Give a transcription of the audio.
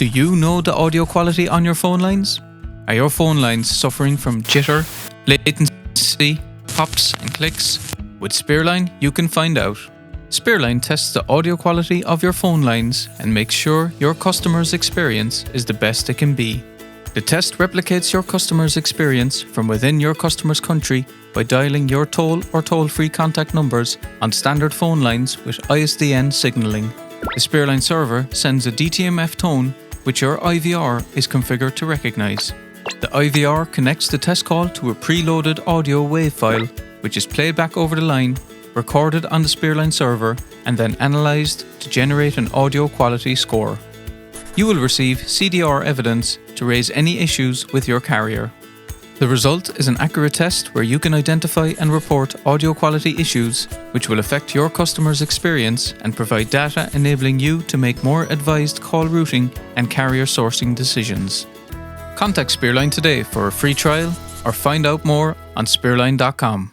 Do you know the audio quality on your phone lines? Are your phone lines suffering from jitter, latency, pops and clicks? With Spearline, you can find out. Spearline tests the audio quality of your phone lines and makes sure your customer's experience is the best it can be. The test replicates your customer's experience from within your customer's country by dialing your toll or toll-free contact numbers on standard phone lines with ISDN signaling. The Spearline server sends a DTMF tone which your IVR is configured to recognize. The IVR connects the test call to a preloaded audio WAV file, which is played back over the line, recorded on the Spearline server, and then analyzed to generate an audio quality score. You will receive CDR evidence to raise any issues with your carrier. The result is an accurate test where you can identify and report audio quality issues which will affect your customer's experience and provide data enabling you to make more advised call routing and carrier sourcing decisions. Contact Spearline today for a free trial or find out more on spearline.com.